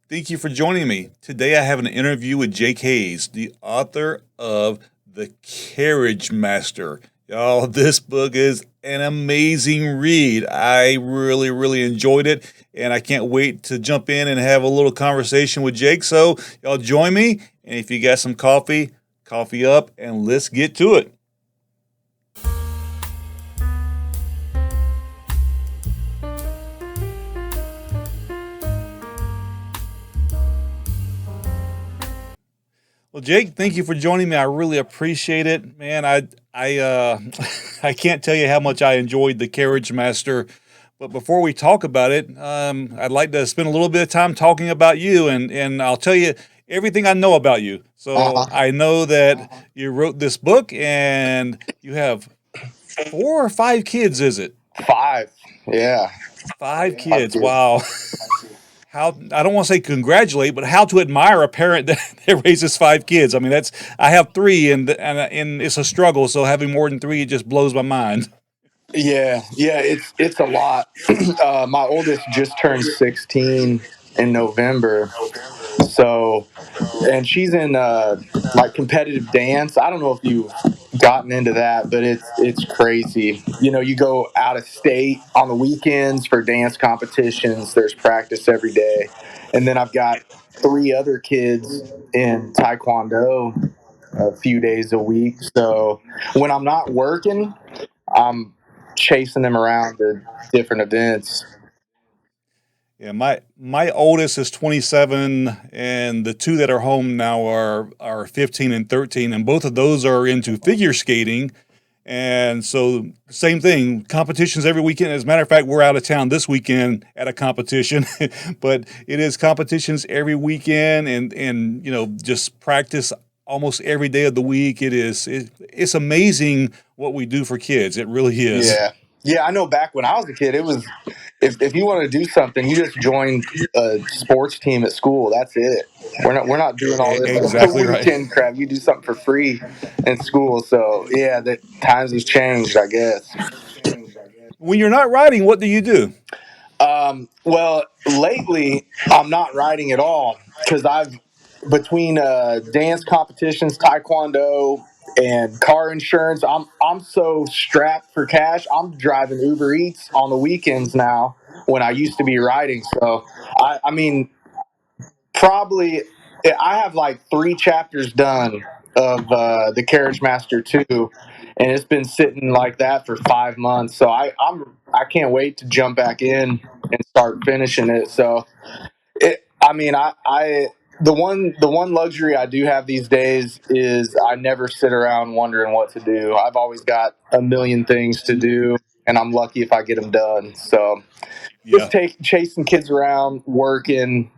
Thank you for joining me. Today I have an interview with Jake Hayes, the author of The Carriage Master. Y'all, this book is an amazing read. I really, really enjoyed it, and I can't wait to jump in and have a little conversation with Jake. So, y'all join me, and if you got some coffee, coffee up, and let's get to it. Well, Jake, thank you for joining me. I really appreciate it, man. I I can't tell you how much I enjoyed the Carriage Master. But before we talk about it, I'd like to spend a little bit of time talking about you, and I'll tell you everything I know about you. So Uh-huh. I know that you wrote this book, and you have 4 or 5 kids. Is it Five. Yeah. 5 kids? 5 kids. Wow. How I don't want to say congratulate, but how to admire a parent that raises 5 kids. I mean, that's I have three, and it's a struggle. So having more than three, it just blows my mind. Yeah. Yeah. It's a lot. My oldest just turned 16 in November. So, and she's in like competitive dance. I don't know if you've gotten into that, but it's crazy. You know, you go out of state on the weekends for dance competitions. There's practice every day, and then I've got three other kids in taekwondo a few days a week. So when I'm not working, I'm chasing them around to different events. Yeah, my oldest is 27, and the two that are home now are 15 and 13, and both of those are into figure skating. And so, same thing, competitions every weekend. As a matter of fact, we're out of town this weekend at a competition, but it is competitions every weekend, and just practice almost every day of the week. It's amazing what we do for kids. It really is. Yeah. Yeah, I know back when I was a kid, it was if you want to do something, you just join a sports team at school. That's it. We're not doing all this Exactly right. weekend crap. You do something for free in school. So yeah, the times has changed, I guess. When you're not writing, what do you do? Well, lately I'm not riding at all because I've between dance competitions, taekwondo, and car insurance. I'm so strapped for cash. I'm driving Uber Eats on the weekends now when I used to be riding. So I mean, probably I have like 3 chapters done of the Carriage Master 2, and it's been sitting like that for 5 months. So I can't wait to jump back in and start finishing it. So I mean, I the one luxury I do have these days is I never sit around wondering what to do. I've always got a million things to do, and I'm lucky if I get them done. So just Yeah. chasing kids around, working,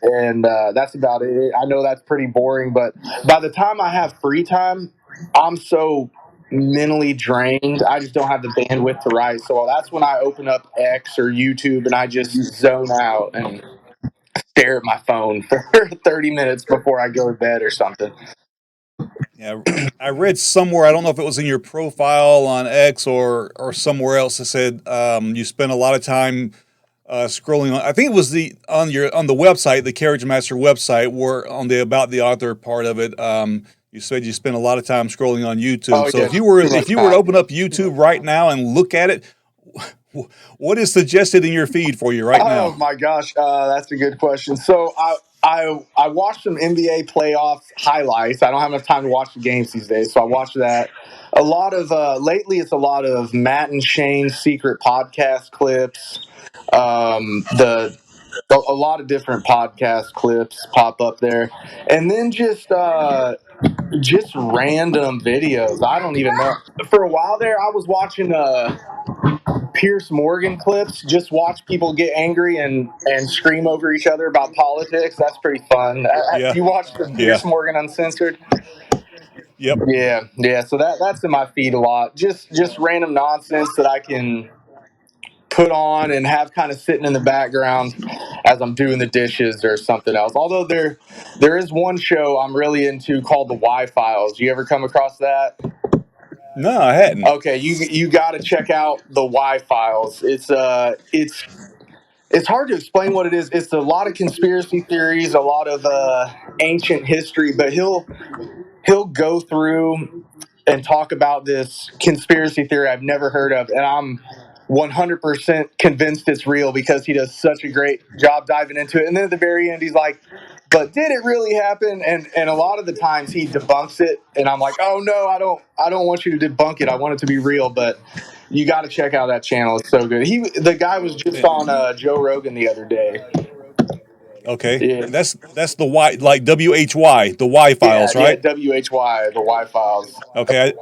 and that's about it. I know that's pretty boring, but by the time I have free time, I'm so mentally drained. I just don't have the bandwidth to write. So that's when I open up X or YouTube and I just zone out and stare at my phone for 30 minutes before I go to bed or something. Yeah, I read somewhere. I don't know if it was in your profile on X or somewhere else. That said you spend a lot of time scrolling on. I think it was the website, the Carriage Master website, where on the about the author part of it. You said you spend a lot of time scrolling on YouTube. Oh, So yeah, if you were too if much you were to time. open up YouTube right now and look at it, what is suggested in your feed for you right Oh now? my gosh, that's a good question. So I watched some NBA playoffs highlights. I don't have enough time to watch the games these days, so I watched that. A lot of lately, it's a lot of Matt and Shane's secret podcast clips. The a lot of different podcast clips pop up there, and then just random videos. I don't even know. For a while there, I was watching Pierce Morgan clips. Just watch people get angry and scream over each other about politics. That's pretty fun. Yeah, You watch the yeah, Pierce Morgan Uncensored? yep. Yeah, yeah. So that's in my feed a lot. Just random nonsense that I can put on and have kind of sitting in the background as I'm doing the dishes or something else. Although there is one show I'm really into called the Y Files. You ever come across that? No, I hadn't. Okay, you got to check out the Y Files. It's it's hard to explain what it is. It's a lot of conspiracy theories, a lot of ancient history, but he'll go through and talk about this conspiracy theory I've never heard of, and I'm 100% convinced it's real because he does such a great job diving into it. And then at the very end, he's like, "But did it really happen?" And a lot of the times he debunks it, and I'm like, "Oh no, I don't want you to debunk it. I want it to be real." But you got to check out that channel; it's so good. The guy was just on Joe Rogan the other day. Okay, Yeah, and that's the Y, like WHY, the Y yeah, files, yeah. right? WHY, the Y files. Okay,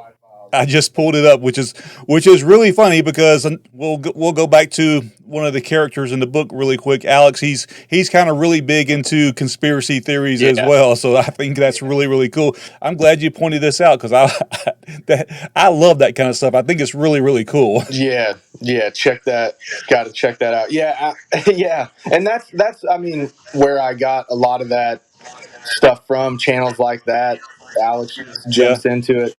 I just pulled it up, which is really funny because we'll go back to one of the characters in the book really quick. Alex, he's kind of really big into conspiracy theories as Yeah. well, so I think that's really really cool. I'm glad you pointed this out because I love that kind of stuff. I think it's really really cool. Yeah, yeah, check that. Got to check that out. Yeah, yeah, and that's I mean where I got a lot of that stuff from, channels like that. Alex just Yeah. jumps into it.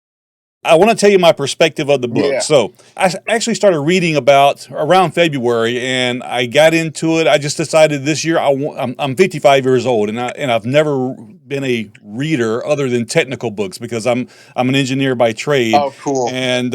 I want to tell you my perspective of the book. Yeah. So I actually started reading about around February, and I got into it. I just decided this year I'm 55 years old, and I've never been a reader other than technical books because I'm an engineer by trade, Oh, cool. and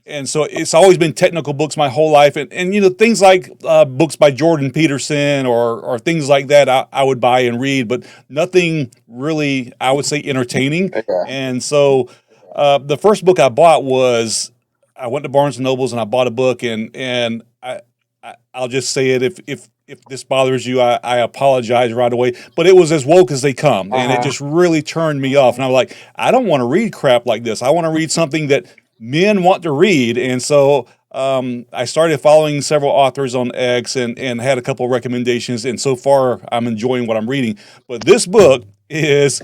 and so it's always been technical books my whole life, and things like books by Jordan Peterson or things like that I would buy and read, but nothing really I would say entertaining. Yeah. And so the first book I bought was I went to Barnes and Nobles and I bought a book, and I'll just say it if this bothers you, I apologize right away. But it was as woke as they come, and it Uh-huh. just really turned me off. And I was like, I don't want to read crap like this. I want to read something that men want to read. And so I started following several authors on X and had a couple of recommendations. And so far, I'm enjoying what I'm reading. But this book is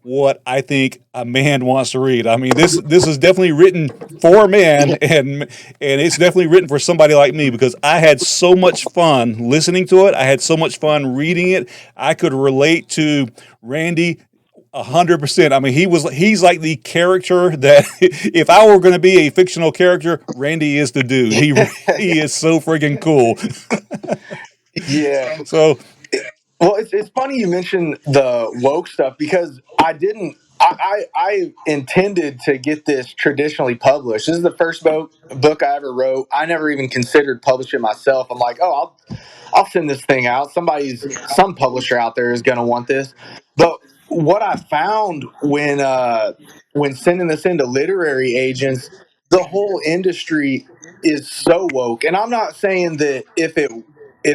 what I think a man wants to read. I mean, this is definitely written for a man, and it's definitely written for somebody like me because I had so much fun listening to it. I had so much fun reading it. I could relate to Randy 100%. I mean, he's like the character that if I were going to be a fictional character, Randy is the dude. He is so friggin' cool. Yeah. So Well, it's funny you mentioned the woke stuff because I didn't. I intended to get this traditionally published. This is the first book I ever wrote. I never even considered publishing myself. I'm like, oh, I'll send this thing out. Some publisher out there is going to want this. But what I found when sending this into literary agents, the whole industry is so woke. And I'm not saying that if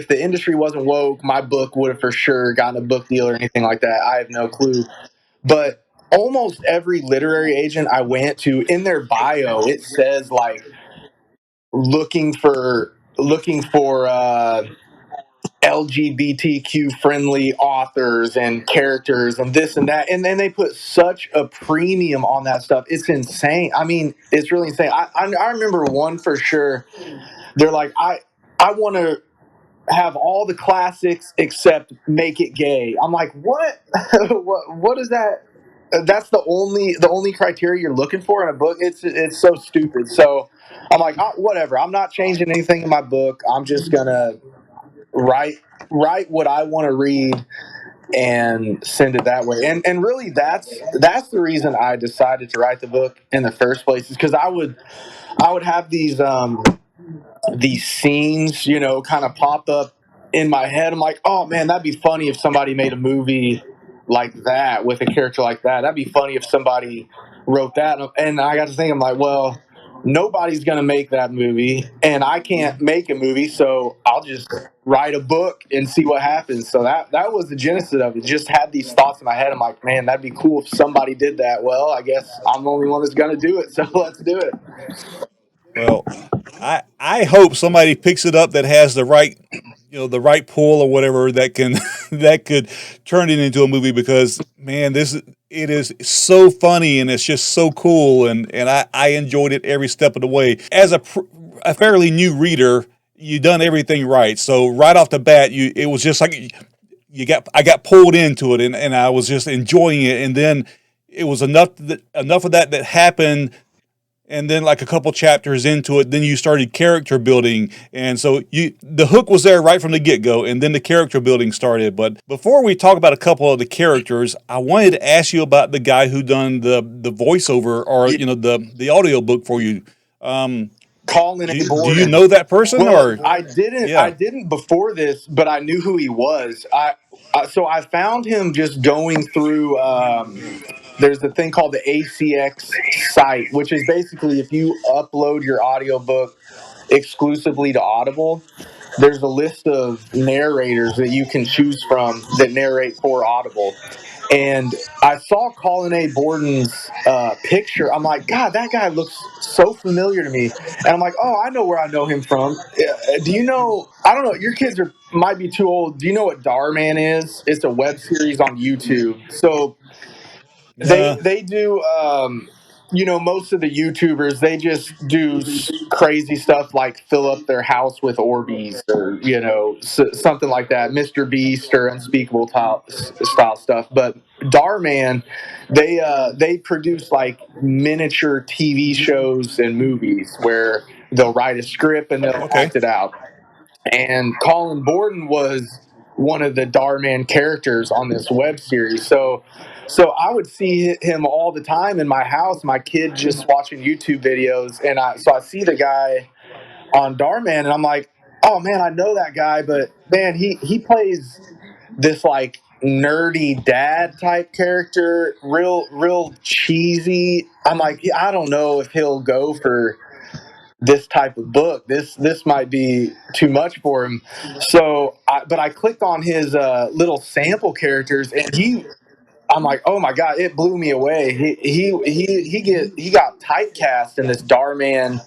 the industry wasn't woke, my book would have for sure gotten a book deal or anything like that. I have no clue. But almost every literary agent I went to, in their bio, it says like looking for LGBTQ friendly authors and characters and this and that. And then they put such a premium on that stuff. It's insane. I mean, it's really insane. I remember one for sure. They're like, I want to have all the classics except make it gay. I'm like, what? What is that? That's the only criteria you're looking for in a book. It's so stupid. So I'm like, whatever. I'm not changing anything in my book. I'm just gonna write write what I want to read and send it that way. And really, that's the reason I decided to write the book in the first place. Is because I would have these scenes, kind of pop up in my head. I'm like, oh man, that'd be funny if somebody made a movie like that with a character like that. That'd be funny if somebody wrote that. And I got to think, I'm like, well, nobody's going to make that movie, and I can't make a movie, so I'll just write a book and see what happens. So that was the genesis of it. Just had these thoughts in my head. I'm like, man, that'd be cool if somebody did that. Well, I guess I'm the only one that's going to do it, so let's do it. well, I hope somebody picks it up that has the right pull or whatever that can that could turn it into a movie because man, it is so funny and it's just so cool and I enjoyed it every step of the way. As a fairly new reader, you done everything right. So right off the bat, it was just like I got pulled into it and I was just enjoying it and then it was enough of that happened and then like a couple chapters into it, then you started character building, and so the hook was there right from the get go, and then the character building started. But before we talk about a couple of the characters, I wanted to ask you about the guy who done the voiceover, or Yeah, you know, the audiobook for you. Um, Colin A. do you Borden. know that person, Well, or I yeah? didn't before this, but I knew who he was. So I found him just going through. There's a thing called the ACX site, which is basically if you upload your audiobook exclusively to Audible, there's a list of narrators that you can choose from that narrate for Audible. And I saw Colin A. Borden's picture. I'm like, God, that guy looks so familiar to me. And I'm like, oh, I know where I know him from. Do you know? I don't know. Your kids might be too old. Do you know what Darman is? It's a web series on YouTube. So No. they do most of the YouTubers, they just do crazy stuff like fill up their house with Orbeez, or something like that, Mr. Beast or Unspeakable style stuff. But Darman, they produce like miniature TV shows and movies where they'll write a script and they'll Okay. act it out. And Colin Borden was one of the Darman characters on this web series. So I would see him all the time in my house. My kid just watching YouTube videos, and I see the guy on Darman, and I'm like, oh man, I know that guy, but man, he plays this like nerdy dad type character, real cheesy. I'm like, I don't know if he'll go for this type of book. This might be too much for him. But I clicked on his little sample characters, and I'm like, oh my god, it blew me away. He got typecast in this Darman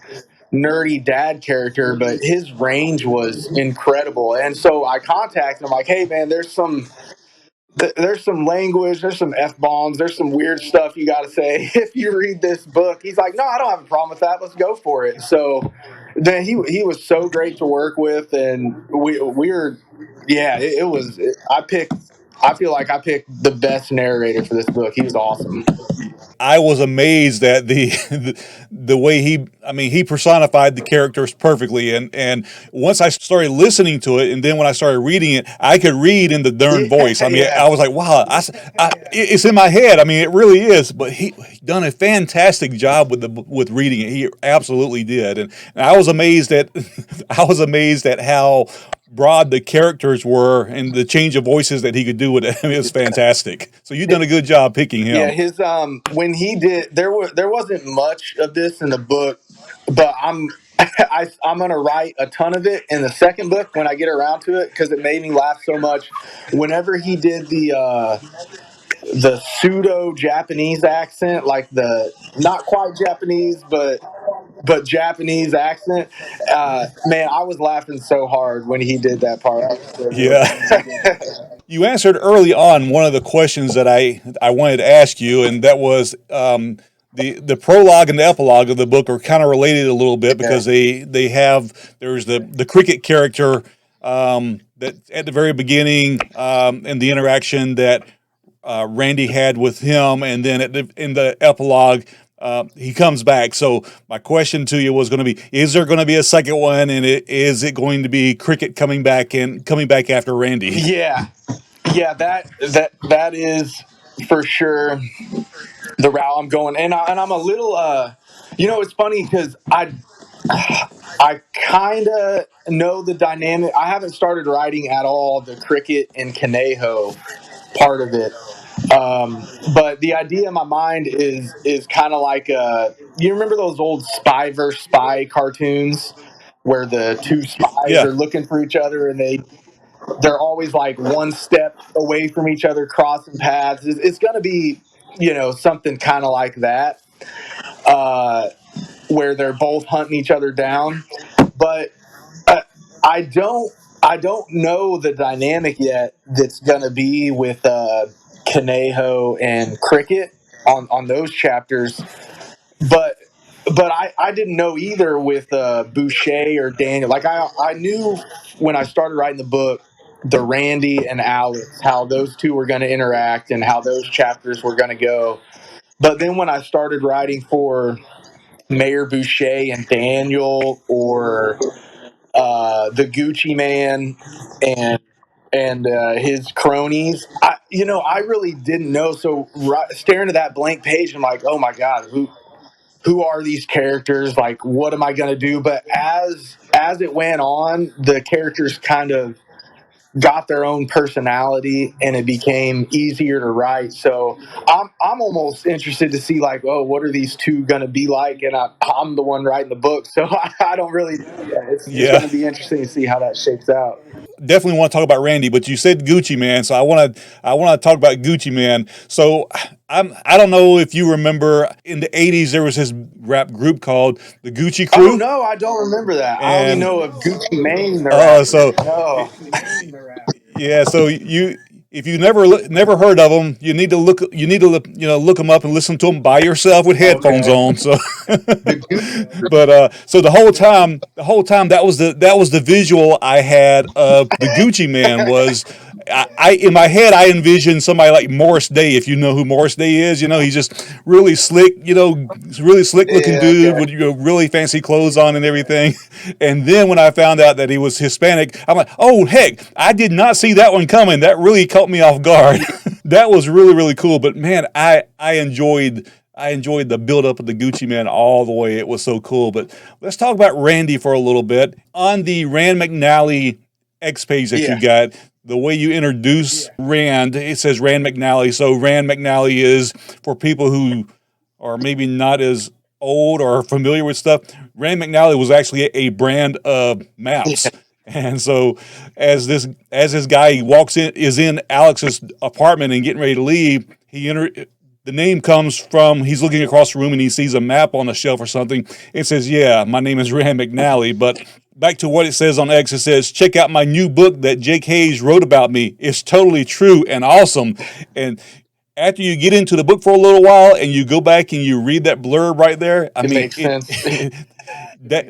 nerdy dad character, but his range was incredible. And so I contacted him like, hey man, there's some language, there's some F bombs, there's some weird stuff you got to say if you read this book. He's like, no, I don't have a problem with that. Let's go for it. So then he was so great to work with, and we were, yeah, it was. I feel like I picked the best narrator for this book. He was awesome. I was amazed at the way he personified the characters perfectly, and once I started listening to it, and then when I started reading it, I could read in the Dern voice. I mean, Yeah. I was like, wow, it's in my head. I mean, it really is. But he done a fantastic job with reading it. He absolutely did, and I was amazed at I was amazed at how broad the characters were and the change of voices that he could do with it. I mean, it was fantastic. So you've done a good job picking Yeah, him. his when he did, there wasn't much of this in the book, but I'm gonna write a ton of it in the second book when I get around to it, because it made me laugh so much. Whenever he did the pseudo Japanese accent, like the not quite Japanese, but Japanese accent, man, I was laughing so hard when he did that part. That was Yeah. so good. You answered early on one of the questions that I wanted to ask you, and that was the prologue and the epilogue of the book are kind of related a little bit Yeah. because they have there's the cricket character that at the very beginning and the interaction that Randy had with him, and then in the epilogue. He comes back. So my question to you was going to be: is there going to be a second one, and is it going to be Cricket coming back after Randy? Yeah, yeah, that is for sure the route I'm going, and I'm a little it's funny because I kind of know the dynamic. I haven't started writing at all the Cricket and Conejo part of it, but the idea in my mind is kind of like you remember those old spy versus spy cartoons where the two spies Yeah, are looking for each other, and they're always like one step away from each other, crossing paths. It's going to be, something kind of like that, uh, where they're both hunting each other down. But uh, I don't, I don't know the dynamic yet that's going to be with Conejo and Cricket on those chapters. But I didn't know either with Boucher or Daniel. Like I knew when I started writing the book, the Randy and Alex, how those two were going to interact and how those chapters were going to go. But then when I started writing for Mayor Boucher and Daniel, or the Gucci Man and his cronies. I really didn't know. So staring at that blank page, I'm like, oh my god, who are these characters? Like, what am I gonna do? But as it went on, the characters kind of got their own personality and it became easier to write. So I'm almost interested to see, like, oh, what are these two going to be like? And I'm the one writing the book, so I don't really know yet. It's going Yeah, to be interesting to see how that shapes out. definitely want to talk about Randy, but you said Gucci Man, so I want to talk about Gucci Man. So I don't know if you remember in the '80s there was this rap group called the Gucci Oh Crew, no, I don't remember that. I only and know of Gucci Mane, the rapper. so No. yeah, so you if you never heard of them, you need to look them up and listen to them by yourself with headphones Okay. on. So, The Gucci. but so the whole time that was the visual I had of the Gucci Man was. I in my head I envisioned somebody like Morris Day, if you know who Morris Day is. He's just really slick, really slick looking Yeah. dude Okay. with really fancy clothes on and everything. And then when I found out that he was Hispanic, I'm like, oh heck, I did not see that one coming. That really caught me off guard. That was really really cool. But man, I enjoyed the build up of the Gucci Man all the way. It was so cool. But let's talk about Randy for a little bit. On the Rand McNally X page that you Yeah. got, the way you introduce Rand, it says Rand McNally. So Rand McNally is for people who are maybe not as old or familiar with stuff. Rand McNally was actually a brand of maps. Yeah. And so as this guy walks in is in Alex's apartment and getting ready to leave, the name comes from he's looking across the room and he sees a map on a shelf or something. It says, "Yeah, my name is Rand McNally." But back to what it says on X, it says, "Check out my new book that Jake Hayes wrote about me. It's totally true and awesome." And after you get into the book for a little while and you go back and you read that blurb right there, I It mean, makes sense. that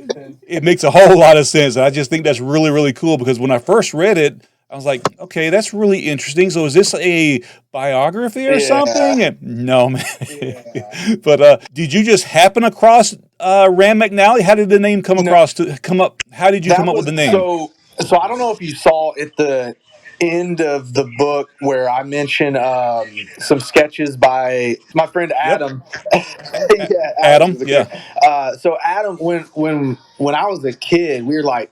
it makes a whole lot of sense. And I just think that's really, really cool because when I first read it, I was like, okay, that's really interesting. So is this a biography or Yeah. something? And no, man. But did you just happen across Rand McNally? How did the name No, come up? How did you come that up with was the name? so I don't know if you saw at the end of the book where I mentioned some sketches by my friend Yep, Adam. Yeah, Alex Adam. is a Yeah. great. So Adam, when I was a kid, we were like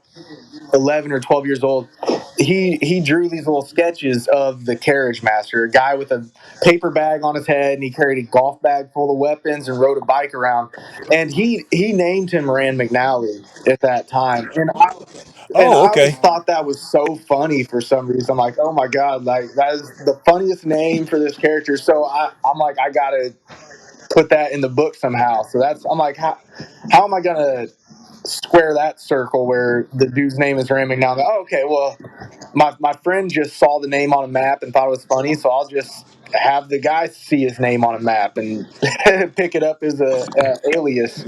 11 or 12 years old. He drew these little sketches of the Carriage Master, a guy with a paper bag on his head, and he carried a golf bag full of weapons and rode a bike around. And he named him Rand McNally at that time. And Oh, I always okay. thought that was so funny for some reason. I'm like, oh my god, like that is the funniest name for this character. So I'm like, I gotta put that in the book somehow. So I'm like, how am I gonna square that circle where the dude's name is Rand McNally? Oh, okay, well, my friend just saw the name on a map and thought it was funny, so I'll just have the guy see his name on a map and pick it up as a alias.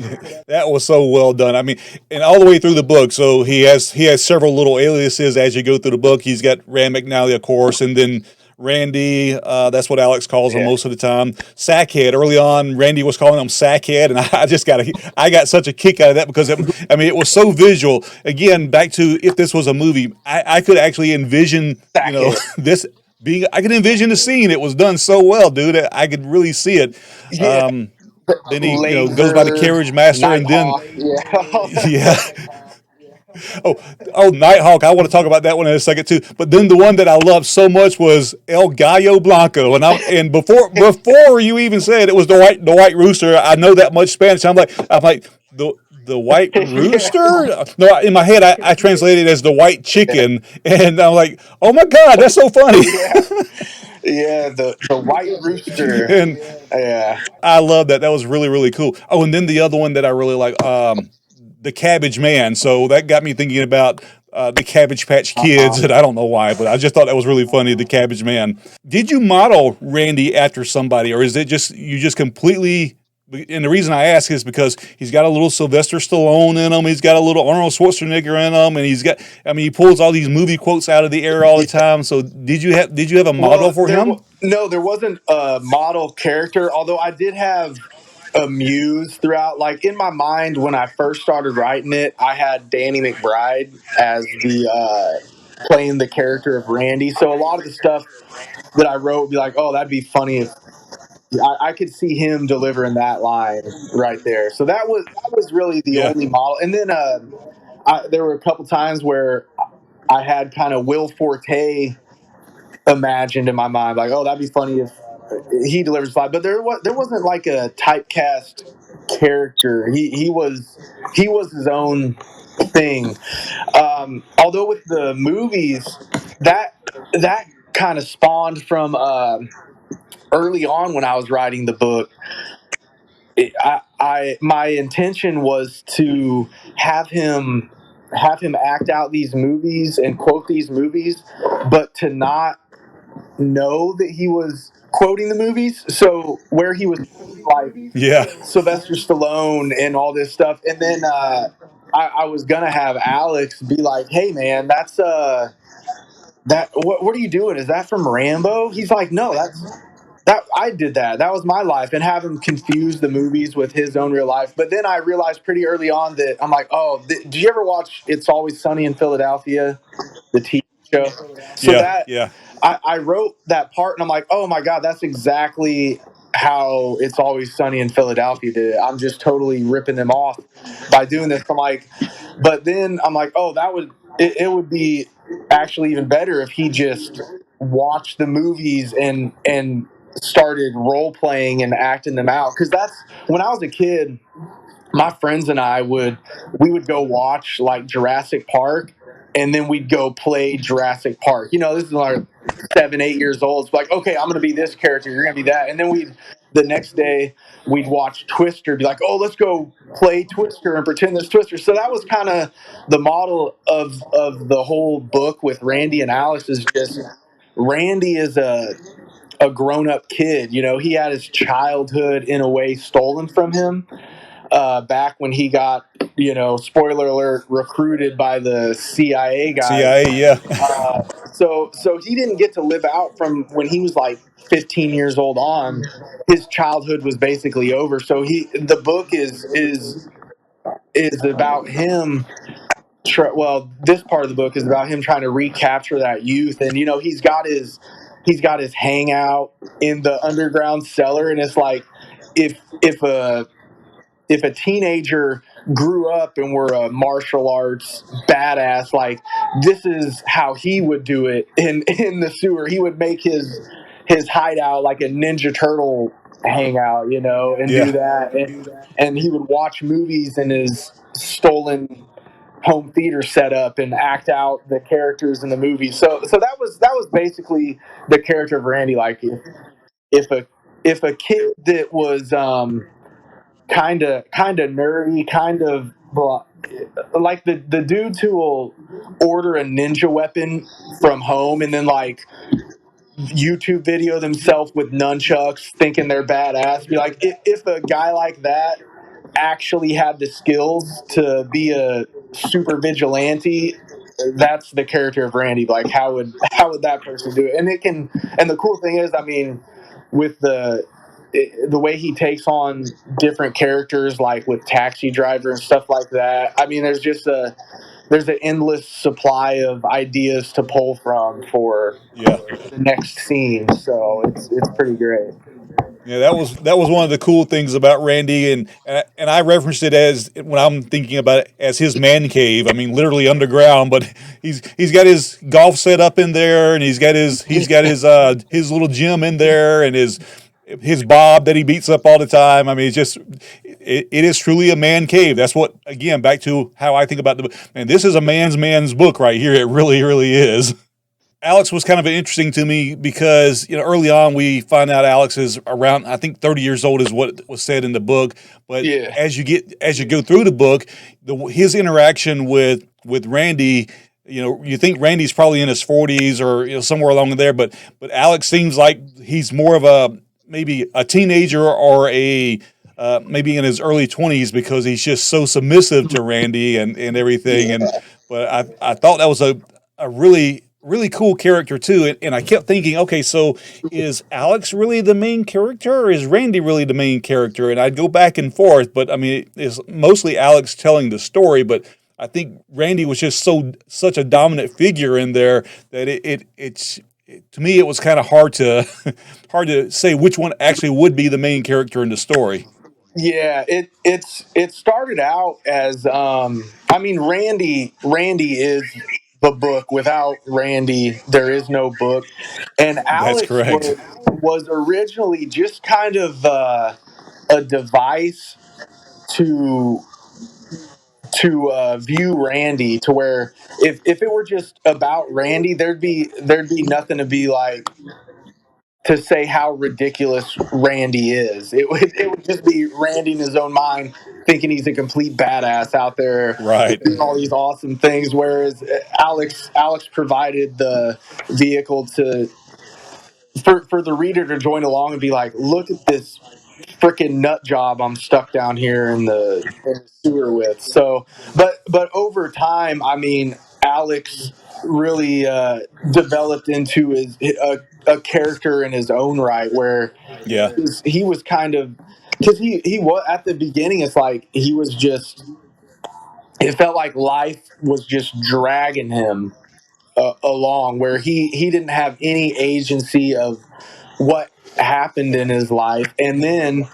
That was so well done. I mean, and all the way through the book. So he has several little aliases as you go through the book. He's got Rand McNally, of course, and then Randy. That's what Alex calls him Yeah, most of the time. Sackhead. Early on, Randy was calling him Sackhead, and I got such a kick out of that because it was so visual. Again, back to if this was a movie, I could actually envision Sackhead. this being. I could envision the scene. It was done so well, dude. I could really see it. Yeah, Then he goes by the Laser, Carriage Master, and then Nighthawk. Yeah, all that yeah. stuff. Oh, Nighthawk. I want to talk about that one in a second too. But then the one that I loved so much was El Gallo Blanco, and before you even said it was the white rooster, I know that much Spanish. I'm like the white Yeah, rooster. No, in my head I translated it as the white chicken, and I'm like, oh my god, that's so funny. yeah, yeah. The white rooster. And Yeah, I love that. That was really, really cool. Oh, and then the other one that I really like, the Cabbage Man. So that got me thinking about the Cabbage Patch uh-huh. Kids, and I don't know why, but I just thought that was really funny. The Cabbage Man. Did you model Randy after somebody, or is it just you just completely? And the reason I ask is because he's got a little Sylvester Stallone in him. He's got a little Arnold Schwarzenegger in him, and he pulls all these movie quotes out of the air all the time. So did you have a model Well, for him? no, there wasn't a model character. Although I did have amuse throughout. Like in my mind, when I first started writing it, I had Danny McBride as the playing the character of Randy. So a lot of the stuff that I wrote would be like, oh, that'd be funny if I could see him delivering that line right there. So that was really the Yeah. only model. And then there were a couple times where I had kind of Will Forte imagined in my mind, like, oh, that'd be funny if he delivers live. But there wasn't like a typecast character. He was his own thing. Although with the movies, that kind of spawned from early on when I was writing the book. My intention was to have him act out these movies and quote these movies, but to not know that he was quoting the movies. So where he was like Yeah. Sylvester Stallone and all this stuff, and then I was gonna have Alex be like, "Hey man, that's that what are you doing? Is that from Rambo?" He's like, "No, that I did that. That was my life," and have him confuse the movies with his own real life. But then I realized pretty early on that I'm like, "Oh, did you ever watch It's Always Sunny in Philadelphia, the TV show?" So Yeah. that Yeah. I wrote that part, and I'm like, "Oh my god, that's exactly how It's Always Sunny in Philadelphia did it. I'm just totally ripping them off by doing this." I'm like, but then I'm like, "Oh, it would be actually even better if he just watched the movies and started role playing and acting them out." Because that's when I was a kid, my friends and I would go watch like Jurassic Park, and then we'd go play Jurassic Park. This is like 7, 8 years old. It's like, okay, I'm gonna be this character, you're gonna be that, and then the next day we'd watch Twister, be like, oh, let's go play Twister and pretend this Twister. So that was kind of the model of the whole book with Randy and Alice. Is just Randy is a grown up kid. He had his childhood in a way stolen from him back when he got, spoiler alert, recruited by the CIA guys. CIA. Yeah. So he didn't get to live out from when he was like 15 years old on. His childhood was basically over. So the book is about him. Well, this part of the book is about him trying to recapture that youth, and he's got his hangout in the underground cellar, and it's like if a teenager grew up and were a martial arts badass, like this is how he would do it in the sewer. He would make his hideout like a Ninja Turtle hangout, and do Yeah. that. And he would watch movies in his stolen home theater setup and act out the characters in the movie. So that was basically the character of Randy. Like if a if a kid that was kind of nerdy, kind of like the dudes who will order a ninja weapon from home and then like YouTube video themselves with nunchucks, thinking they're badass. Be like, if a guy like that actually had the skills to be a super vigilante, that's the character of Randy. Like, how would that person do it? And the cool thing is, I mean, with the way he takes on different characters, like with Taxi Driver and stuff like that. I mean, there's an endless supply of ideas to pull from for Yeah. the next scene. So it's pretty great. Yeah, that was one of the cool things about Randy, and I referenced it as when I'm thinking about it as his man cave. I mean, literally underground, but he's got his golf set up in there, and he's got his little gym in there, and his Bob that he beats up all the time. I mean, it is truly a man cave. That's what, again, back to how I think about the book. And this is a man's book right here. It really, really is. Alex was kind of interesting to me because early on we find out Alex is around, I think, 30 years old is what was said in the book. But Yeah. as you go through the book, his interaction with Randy, you think Randy's probably in his 40s or somewhere along there, but Alex seems like he's more of a maybe a teenager or a maybe in his early 20s because he's just so submissive to Randy and everything. Yeah. But I thought that was a really really cool character too. And I kept thinking, okay, so is Alex really the main character, or is Randy really the main character? And I'd go back and forth, but I mean, it's mostly Alex telling the story. But I think Randy was just such a dominant figure in there that to me it was kind of hard to hard to say which one actually would be the main character in the story. Yeah, it started out as I mean Randy is the book. Without Randy, there is no book. And That's Alex correct. was originally just kind of a device to view Randy, to where if it were just about Randy, there'd be nothing to be like, to say how ridiculous Randy is. It would just be Randy in his own mind thinking he's a complete badass out there Right. doing all these awesome things. Whereas Alex provided the vehicle to for the reader to join along and be like, look at this freaking nut job I'm stuck down here in the sewer with. So, but over time, I mean, Alex really developed into a character in his own right, where Yeah. he was kind of, because he was at the beginning. It's like he was just. It felt like life was just dragging him along, where he didn't have any agency of what happened in his life. And then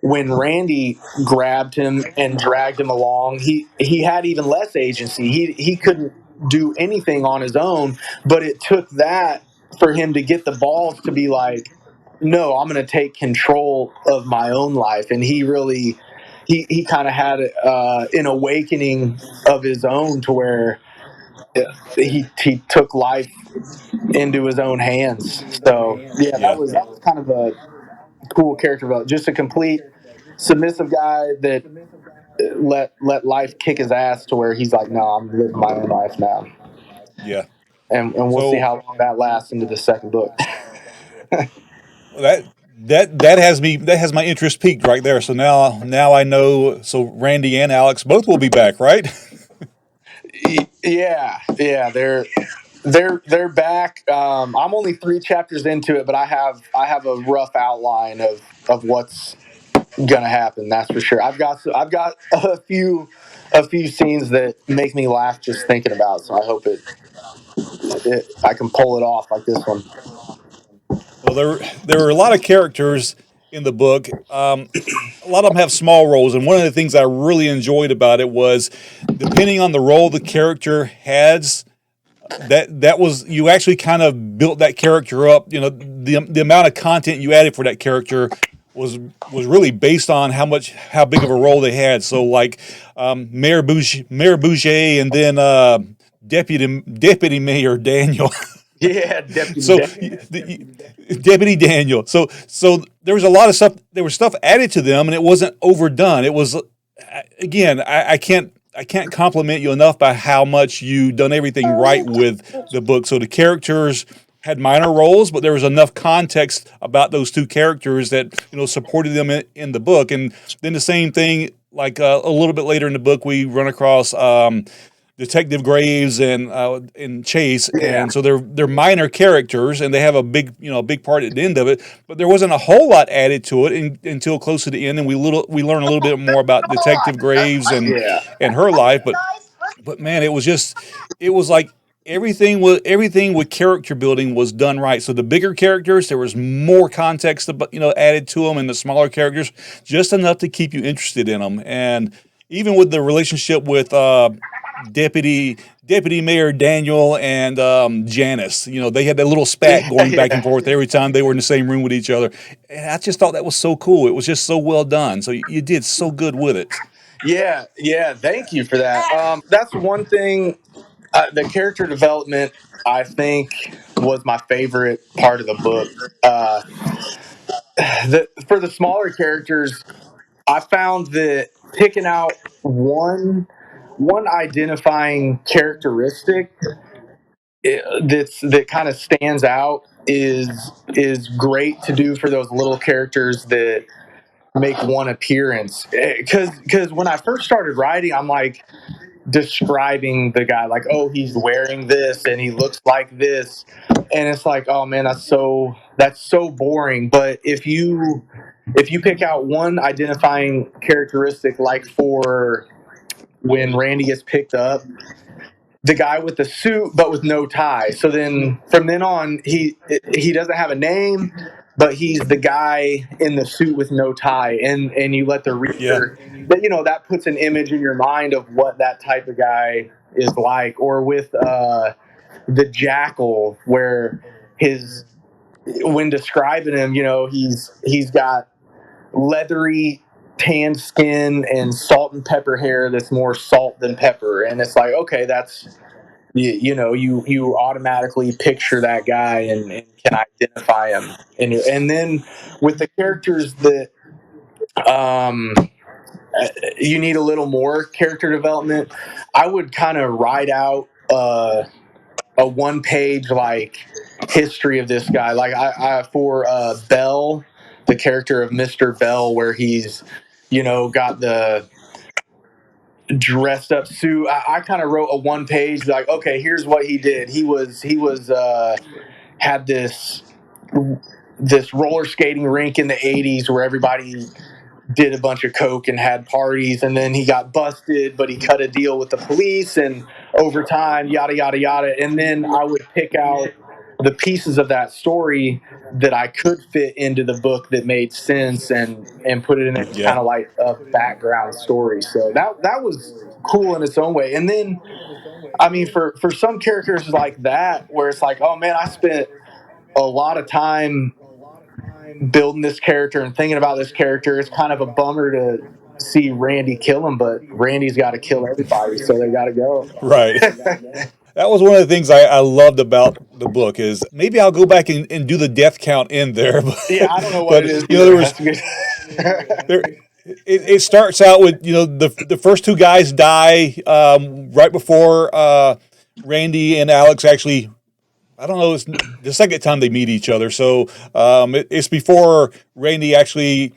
when Randy grabbed him and dragged him along, he had even less agency. He couldn't do anything on his own, but it took that for him to get the balls to be like, no, I'm going to take control of my own life. And he really, he kind of had an awakening of his own, to where he took life into his own hands. So yeah, that Yeah. was kind of a cool character development. Just a complete submissive guy that let life kick his ass, to where he's like, no, I'm living my own life now. Yeah. And we'll see So how long that lasts into the second book. that that has my interest peaked right there. So now I know. So Randy and Alex both will be back, right? Yeah, they're back. I'm only 3 chapters into it, but I have a rough outline of what's gonna happen. That's for sure. I've got a few scenes that make me laugh just thinking about. So I hope I can pull it off like this one. Well, there were a lot of characters in the book. A lot of them have small roles, and one of the things I really enjoyed about it was, depending on the role the character has, that was, you actually kind of built that character up. You know, the amount of content you added for that character was really based on how big of a role they had. So like Mayor Boucher, and then Deputy Mayor Daniel. Yeah, Deputy So Dan. Deputy Daniel. So there was a lot of stuff. There was stuff added to them, and it wasn't overdone. It was, again, I can't compliment you enough by how much you done everything right with the book. So the characters had minor roles, but there was enough context about those two characters that supported them in the book. And then the same thing, like a little bit later in the book, we run across Detective Graves and Chase, Yeah, and so they're minor characters, and they have a big part at the end of it. But there wasn't a whole lot added to it until close to the end, and we learn a little bit more about Detective Graves yeah, and her life. But man, it was like everything with character building was done right. So the bigger characters, there was more context added to them, and the smaller characters, just enough to keep you interested in them. And even with the relationship with Deputy Deputy Mayor Daniel and Janice. They had that little spat yeah, going back and yeah, forth every time they were in the same room with each other. And I just thought that was so cool. It was just so well done. So you did so good with it. yeah, yeah. Thank you for that. That's one thing. The character development, I think, was my favorite part of the book. For the smaller characters, I found that picking out one identifying characteristic, that kind of stands out is great to do for those little characters that make one appearance. Because when I first started writing, I'm like, describing the guy, like, oh, he's wearing this and he looks like this, and it's like, oh man, that's so boring. But if you pick out one identifying characteristic, like for when Randy gets picked up, the guy with the suit but with no tie. So then from then on, he doesn't have a name, but he's the guy in the suit with no tie. And you let the Yeah. reader, that that puts an image in your mind of what that type of guy is like. Or with the jackal, where his when describing him, he's got leathery tanned skin and salt and pepper hair that's more salt than pepper. And it's like, okay, that's you automatically picture that guy and can identify him. And then with the characters that um you need a little more character development, I would kind of write out a one page like history of this guy. Like I for Bell, the character of Mr. Bell, where he's got the dressed up suit. I kind of wrote a one page, like, okay, here's what he did. He was had this roller skating rink in the 80s where everybody did a bunch of coke and had parties, and then he got busted, but he cut a deal with the police, and over time, yada yada yada. And then I would pick out the pieces of that story that I could fit into the book that made sense, and put it in as kind Yeah. of like a background story. So that was cool in its own way. And then, I mean, for some characters like that, where it's like, oh man, I spent a lot of time building this character and thinking about this character. It's kind of a bummer to see Randy kill him, but Randy's got to kill everybody, so they got to go. Right. That was one of the things I loved about the book is maybe I'll go back and do the death count in there, Yeah, I don't know what it but is there either. was That's good. there. It starts out with the first two guys die right before Randy and Alex actually. I don't know. It's the second time they meet each other, so it's before Randy actually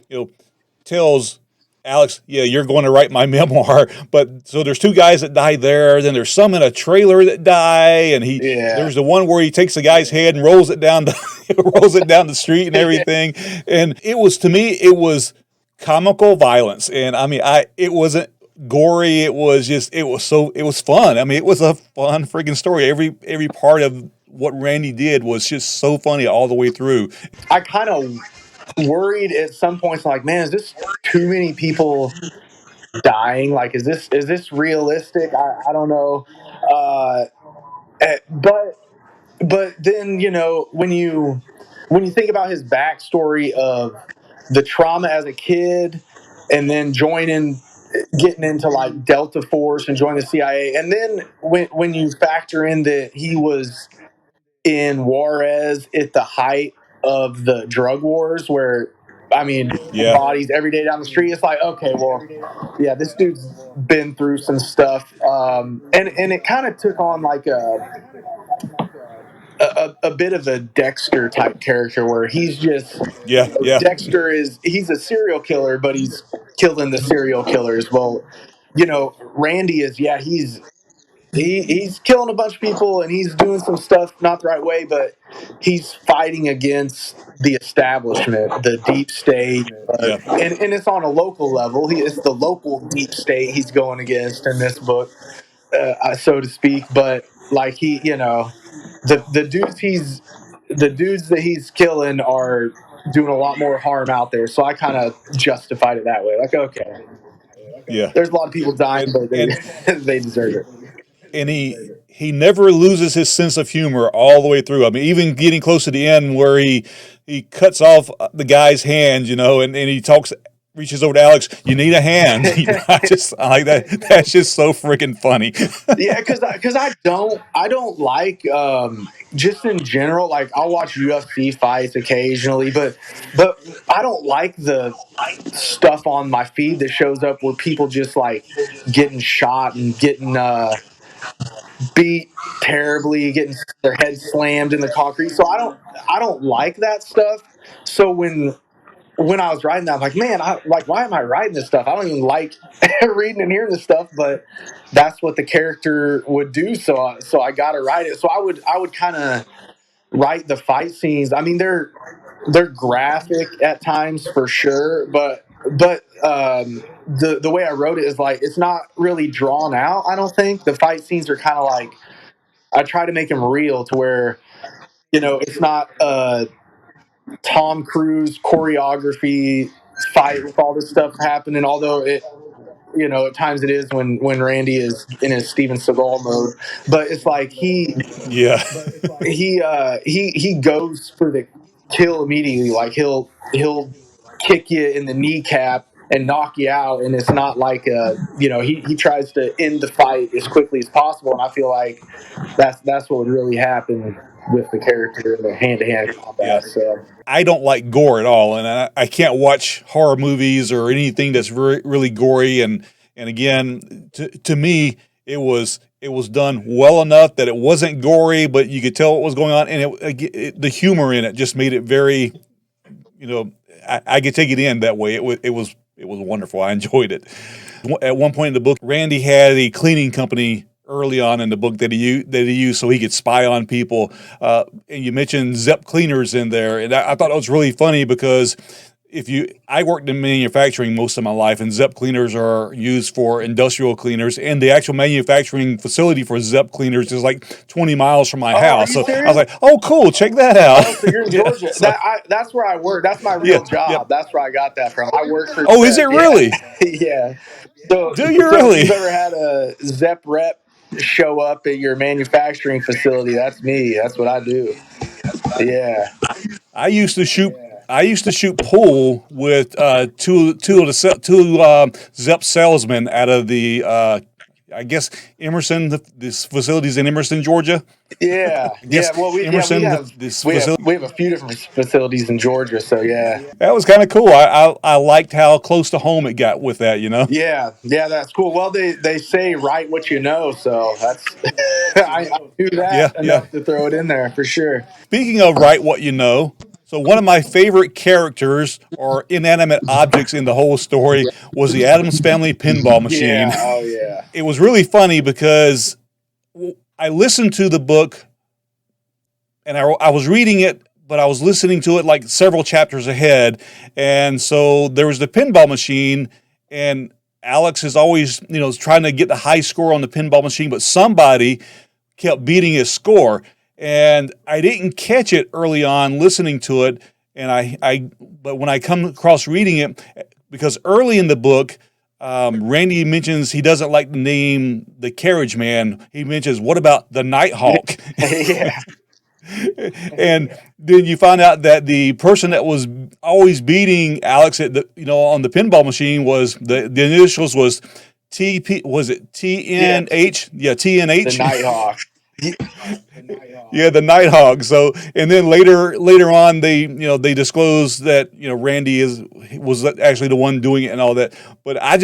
tells Alex, "Yeah, you're going to write my memoir." But so there's two guys that die there. Then there's some in a trailer that die, and Yeah. there's the one where he takes the guy's head and rolls it down rolls it down the street and everything. And it was, to me, it was comical violence, and I mean, it wasn't gory. It was just it was fun. I mean, it was a fun freaking story. Every part of what Randy did was just so funny all the way through. I kind of worried at some points, like, man, is this too many people dying? Like, is this realistic? I don't know. Uh, but then, when you think about his backstory of the trauma as a kid, and then getting into like Delta Force and joining the CIA, and then when you factor in that he was in Juarez at the height of the drug wars, where, I mean, Yeah, bodies every day down the street, it's like, okay, well, yeah, this dude's been through some stuff. And it kind of took on like a bit of a Dexter type character, where he's just yeah, yeah, he's a serial killer, but he's killing the serial killers. Well, Randy is, yeah, he's killing a bunch of people, and he's doing some stuff not the right way, but he's fighting against the establishment, the deep state, yeah, and it's on a local level. It's the local deep state he's going against in this book, so to speak. But like, the dudes that he's killing are doing a lot more harm out there. So I kind of justified it that way. Like, okay, yeah. there's a lot of people dying, And but they and they deserve it. and he never loses his sense of humor all the way through. I mean, even getting close to the end where he cuts off the guy's hand, and he reaches over to Alex. You need a hand. I like that. That's just so freaking funny. Yeah, because I don't like, just in general, like, I'll watch UFC fights occasionally, but I don't like the stuff on my feed that shows up where people just like getting shot and getting beat terribly, getting their head slammed in the concrete. So I don't like that stuff. So when I was writing that, I'm like, man, why am I writing this stuff? I don't even like reading and hearing this stuff, but that's what the character would do. So I got to write it. So I would kind of write the fight scenes. I mean, they're graphic at times for sure, but the way I wrote it is like it's not really drawn out. I don't think the fight scenes are kind of like I try to make them real to where it's not Tom Cruise choreography fight with all this stuff happening. Although at times it is when Randy is in his Steven Seagal mode, but it's like Yeah. he goes for the kill immediately. Like he'll kick you in the kneecap and knock you out, and it's not like he tries to end the fight as quickly as possible. And I feel like that's what would really happen with the character in the hand to hand Yeah. combat. So I don't like gore at all, and I can't watch horror movies or anything that's really gory. And again, to me, it was done well enough that it wasn't gory, but you could tell what was going on, and the humor in it just made it very, you know, I could take it in that way. It was wonderful. I enjoyed it. At one point in the book, Randy had a cleaning company early on in the book that he used so he could spy on people. And you mentioned Zepp cleaners in there, and I thought that was really funny because I worked in manufacturing most of my life, and Zepp cleaners are used for industrial cleaners, and the actual manufacturing facility for Zepp cleaners is like 20 miles from my oh, are house. you So I was serious? like, "Oh, cool! Check that out." Oh, so you're in Yeah. Georgia. So That's where I work. That's my yeah. real Yep. job. That's where I got that from. I work for Oh, is Zepp. it Yeah, really? yeah. So Do you so if really? you've ever had a Zepp rep show up at your manufacturing facility, that's me. That's what I do. Yeah. I used to shoot. I used to shoot pool with two Zepp salesmen out of the I guess Emerson. This facility's in Emerson, Georgia. Yeah, I yeah. guess Well, we Emerson. have This we have facility. we have a few different facilities in Georgia. So yeah, That was kind of cool. I liked how close to home it got with that. yeah. That's cool. Well, they say write what you know, so that's I knew Yeah, that yeah. enough to throw it in there for sure. Speaking of write what you know, so one of my favorite characters or inanimate objects in the whole story was the Addams Family pinball machine. Yeah. Oh yeah. It was really funny because I listened to the book and I was reading it, but I was listening to it like several chapters ahead. And so there was the pinball machine, and Alex is always, trying to get the high score on the pinball machine, but somebody kept beating his score. And I didn't catch it early on listening to it. And but when I come across reading it, because early in the book, Randy mentions he doesn't like the name the Carriage Man. He mentions, what about the Nighthawk? Yeah. And then you find out that the person that was always beating Alex at on the pinball machine was the initials was TP, was it Yeah. TNH? Yeah, The TNH. Nighthawk. Yeah, the Nighthawk. So, and then later on, they disclose that Randy was actually the one doing it and all that. But I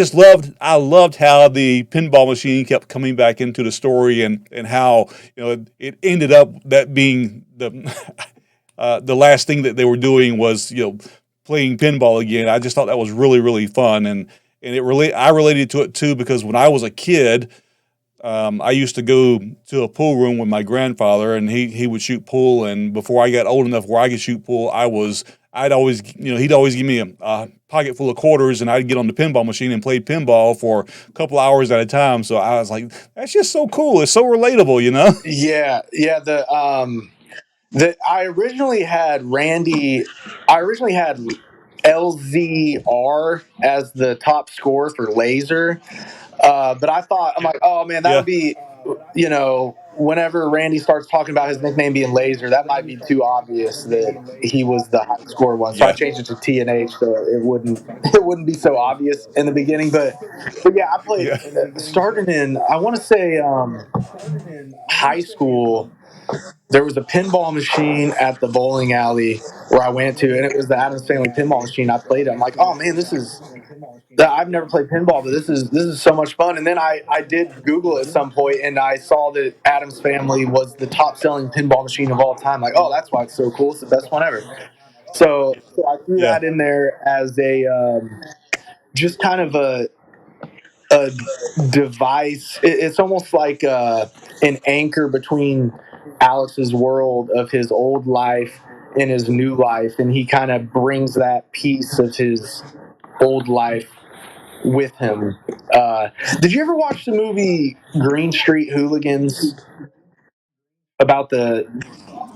loved how the pinball machine kept coming back into the story, and how it ended up that being the last thing that they were doing was playing pinball again. I just thought that was really, really fun, and I related to it too because when I was a kid. I used to go to a pool room with my grandfather, and he would shoot pool. And before I got old enough where I could shoot pool, I'd always, he'd always give me a pocket full of quarters, and I'd get on the pinball machine and play pinball for a couple hours at a time. So I was like, that's just so cool. It's so relatable. Yeah. Yeah. I originally had Randy. I originally had LZR as the top score for laser. But I'm like, oh man, that would Yeah, be, whenever Randy starts talking about his nickname being Laser, that might be too obvious that he was the high score one. So I yeah, changed it to T and H, so it wouldn't be so obvious in the beginning. But yeah, I played yeah, starting in I want to say high school. There was a pinball machine at the bowling alley where I went to, and it was the Adams Family pinball machine. I played it. I'm like, oh man, this is I've never played pinball, but this is so much fun. And then I did Google at some point, and I saw that Adams Family was the top selling pinball machine of all time. Like, oh, that's why it's so cool. It's the best one ever. So I threw Yeah. that in there as a just kind of a device. It's almost like an anchor between Alex's world of his old life and his new life, and he kind of brings that piece of his old life with him. Uh, did you ever watch the movie Green Street Hooligans about the?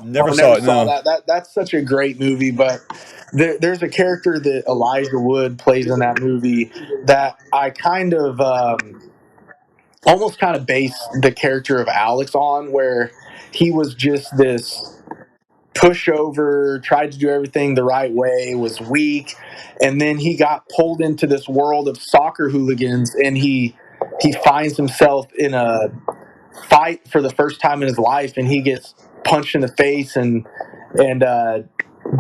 Never Oh, saw never it. saw No. that. That's such a great movie. But there's a character that Elijah Wood plays in that movie that I kind of almost kind of base the character of Alex on, where he was just this pushover, tried to do everything the right way, was weak, and then he got pulled into this world of soccer hooligans, and he finds himself in a fight for the first time in his life, and he gets punched in the face and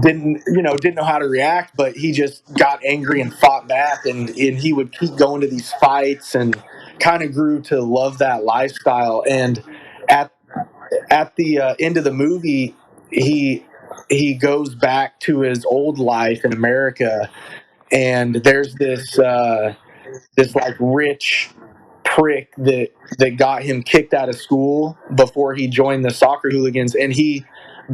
didn't know how to react, but he just got angry and fought back, and he would keep going to these fights and kind of grew to love that lifestyle. And at at the end of the movie, he he goes back to his old life in America, and there's this like rich prick that got him kicked out of school before he joined the soccer hooligans, and he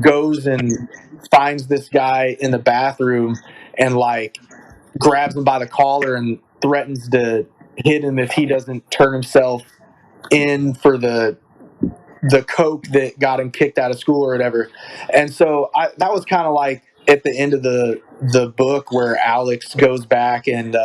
goes and finds this guy in the bathroom and like grabs him by the collar and threatens to hit him if he doesn't turn himself in for the coke that got him kicked out of school or whatever. And so that was kind of like at the end of the book where Alex goes back and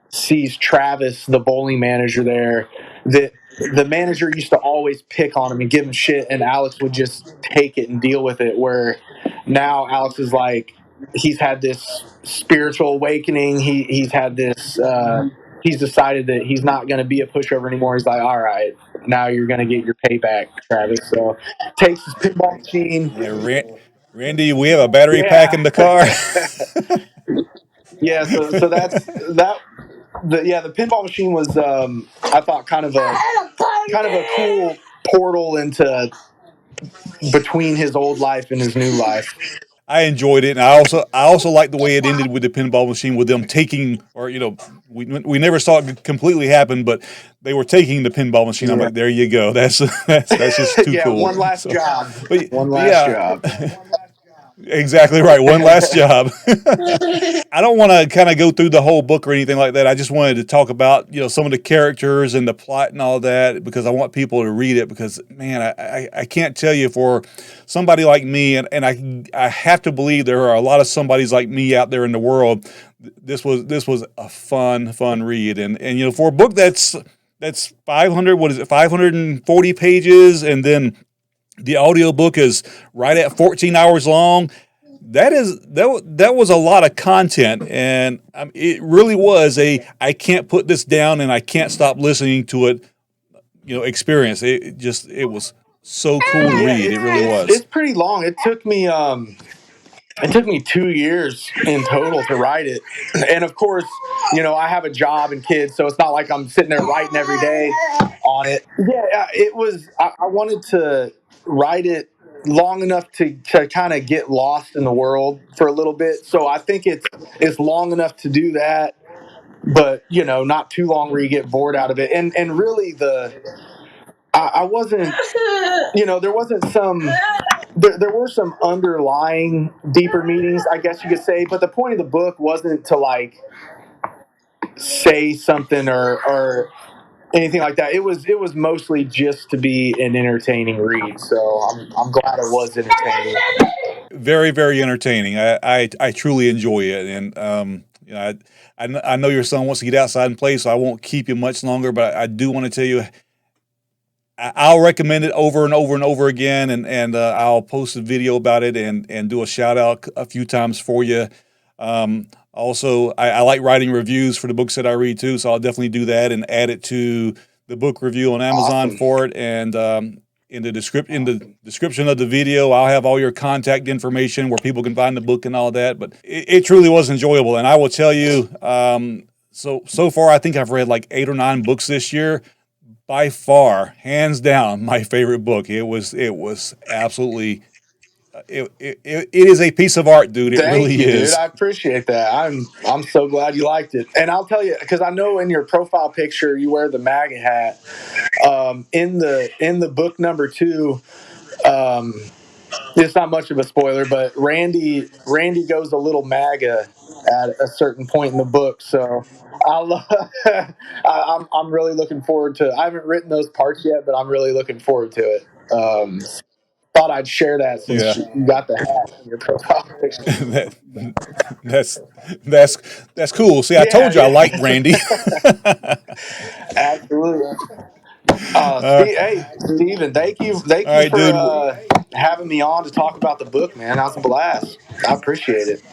sees Travis, the bowling manager there, that the manager used to always pick on him and give him shit, and Alex would just take it and deal with it. Where now Alex is like, he's had this spiritual awakening. He's had this. He's decided that he's not going to be a pushover anymore. He's like, all right, now you're going to get your payback, Travis. So takes his pinball machine. Yeah, Randy, we have a battery pack Yeah, in the car. yeah. So that's that. The pinball machine was I thought kind of a cool portal into between his old life and his new life. I enjoyed it, and I also like the way it ended with the pinball machine, with them taking, or we never saw it completely happen, but they were taking the pinball machine. I'm Yeah. like, there you go. That's just too Yeah, cool. one last So, job. but One last yeah, job. exactly right. One last job. I don't want to kind of go through the whole book or anything like that. I just wanted to talk about some of the characters and the plot and all that, because I want people to read it, because man, I can't tell you, for somebody like me, and I have to believe there are a lot of somebodies like me out there in the world. This was a fun read, and for a book that's 500, what is it, 540 pages, and then the audiobook is right at 14 hours long. That was a lot of content, and it really was a I can't put this down and I can't stop listening to it experience. It was so cool to Yeah, read. It really it's was. pretty long. It took me 2 years in total to write it. And of course, I have a job and kids, so it's not like I'm sitting there writing every day on it. Yeah, it was, I wanted to write it long enough to kind of get lost in the world for a little bit. So I think it's long enough to do that, but not too long where you get bored out of it. And really I wasn't, there wasn't there were some underlying deeper meanings, I guess you could say, but the point of the book wasn't to like say something or anything like that. It was mostly just to be an entertaining read. So I'm glad it was entertaining. Very, very entertaining. I truly enjoy it, and I know your son wants to get outside and play, so I won't keep you much longer. But I do want to tell you, I'll recommend it over and over and over again, and I'll post a video about it and do a shout out a few times for you. Also, I like writing reviews for the books that I read too, so I'll definitely do that and add it to the book review on Amazon Awesome. for it. And in the description of the video, I'll have all your contact information where people can find the book and all that. But it truly was enjoyable, and I will tell you. So far, I think I've read like 8 or 9 books this year. By far, hands down, my favorite book. It was absolutely it is a piece of art, dude. It Thank really you, dude. is. I appreciate that. I'm so glad you liked it. And I'll tell you, because I know in your profile picture you wear the MAGA hat. In the book number 2, um, it's not much of a spoiler, but Randy goes a little MAGA at a certain point in the book. So I'll I'm really looking forward to. I haven't written those parts yet, but I'm really looking forward to it. Thought I'd share that since Yeah. you got the hat in your profile picture. that, that's that's that's cool. See, I Yeah, told you I yeah, liked Randy. absolutely. uh, Hey, Steven, thank all you right, for dude. having me on to talk about the book, man. That was a blast. I appreciate it.